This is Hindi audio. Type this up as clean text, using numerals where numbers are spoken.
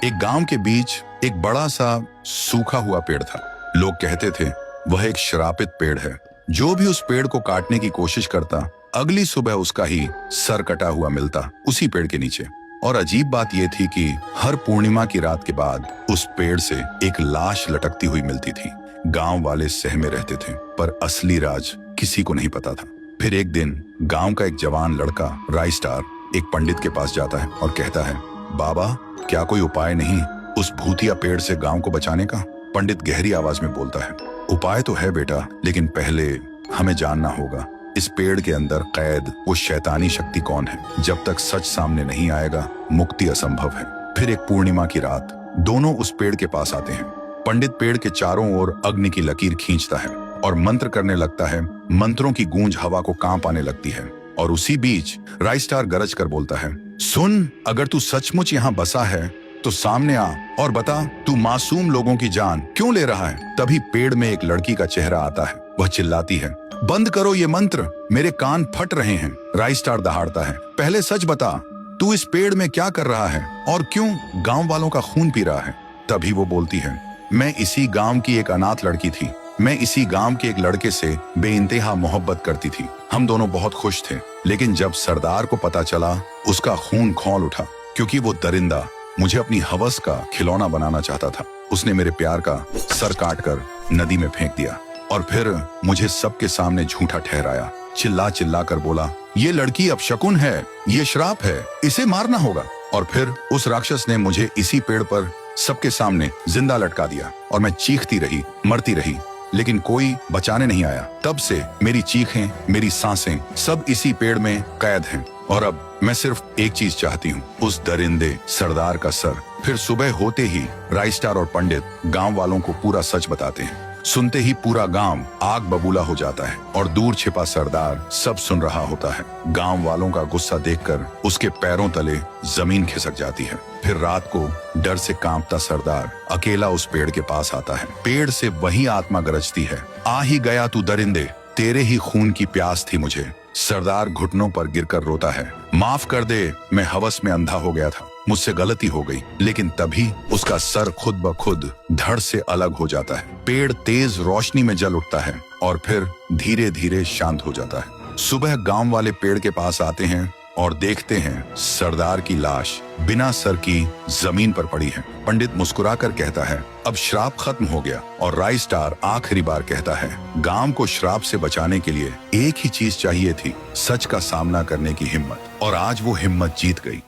एक गांव के बीच एक बड़ा सा सूखा हुआ पेड़ था। लोग कहते थे वह एक श्रापित पेड़ है। जो भी उस पेड़ को काटने की कोशिश करता, अगली सुबह उसका ही सर कटा हुआ मिलता उसी पेड़ के नीचे। और अजीब बात यह थी कि हर पूर्णिमा की रात के बाद उस पेड़ से एक लाश लटकती हुई मिलती थी। गांव वाले सहमे रहते थे, पर असली राज किसी को नहीं पता था। फिर एक दिन गांव का एक जवान लड़का राइस्टार एक पंडित के पास जाता है और कहता है, बाबा, क्या कोई उपाय नहीं उस भूतिया पेड़ से गांव को बचाने का? पंडित गहरी आवाज में बोलता है, उपाय तो है बेटा, लेकिन पहले हमें जानना होगा इस पेड़ के अंदर कैद वो शैतानी शक्ति कौन है। जब तक सच सामने नहीं आएगा मुक्ति असंभव है। फिर एक पूर्णिमा की रात दोनों उस पेड़ के पास आते हैं। पंडित पेड़ के चारों ओर अग्नि की लकीर खींचता है और मंत्र करने लगता है। मंत्रों की गूंज हवा को कांप आने लगती है और उसी बीच राइस्टार गरज कर बोलता है, सुन, अगर तू सचमुच यहाँ बसा है तो सामने आ और बता तू मासूम लोगों की जान क्यों ले रहा है। तभी पेड़ में एक लड़की का चेहरा आता है। वह चिल्लाती है, बंद करो ये मंत्र, मेरे कान फट रहे हैं। राइस्टार दहाड़ता है, पहले सच बता, तू इस पेड़ में क्या कर रहा है और क्यों गांव वालों का खून पी रहा है। तभी वो बोलती है, मैं इसी गांव की एक अनाथ लड़की थी। मैं इसी गांव के एक लड़के से बेइंतहा मोहब्बत करती थी। हम दोनों बहुत खुश थे, लेकिन जब सरदार को पता चला उसका खून खौल उठा, क्योंकि वो दरिंदा मुझे अपनी हवस का खिलौना बनाना चाहता था। उसने मेरे प्यार का सर काटकर नदी में फेंक दिया और फिर मुझे सबके सामने झूठा ठहराया। चिल्ला चिल्ला कर बोला, ये लड़की अपशकुन है, ये श्राप है, इसे मारना होगा। और फिर उस राक्षस ने मुझे इसी पेड़ पर सबके सामने जिंदा लटका दिया और मैं चीखती रही, मरती रही, लेकिन कोई बचाने नहीं आया। तब से मेरी चीखें, मेरी सांसें सब इसी पेड़ में कैद हैं। और अब मैं सिर्फ एक चीज चाहती हूँ, उस दरिंदे सरदार का सर। फिर सुबह होते ही राइस्टार और पंडित गांव वालों को पूरा सच बताते हैं। सुनते ही पूरा गांव आग बबूला हो जाता है और दूर छिपा सरदार सब सुन रहा होता है। गांव वालों का गुस्सा देखकर उसके पैरों तले जमीन खिसक जाती है। फिर रात को डर से कांपता सरदार अकेला उस पेड़ के पास आता है। पेड़ से वही आत्मा गरजती है, आ ही गया तू दरिंदे, तेरे ही खून की प्यास थी मुझे। सरदार घुटनों पर गिरकर रोता है, माफ कर दे, मैं हवस में अंधा हो गया था, मुझसे गलती हो गई। लेकिन तभी उसका सर खुद ब खुद धड़ से अलग हो जाता है। पेड़ तेज रोशनी में जल उठता है और फिर धीरे धीरे शांत हो जाता है। सुबह गांव वाले पेड़ के पास आते हैं और देखते हैं सरदार की लाश बिना सर की जमीन पर पड़ी है। पंडित मुस्कुराकर कहता है, अब श्राप खत्म हो गया। और राइस्टार आखिरी बार कहता है, गांव को श्राप से बचाने के लिए एक ही चीज चाहिए थी, सच का सामना करने की हिम्मत। और आज वो हिम्मत जीत गई।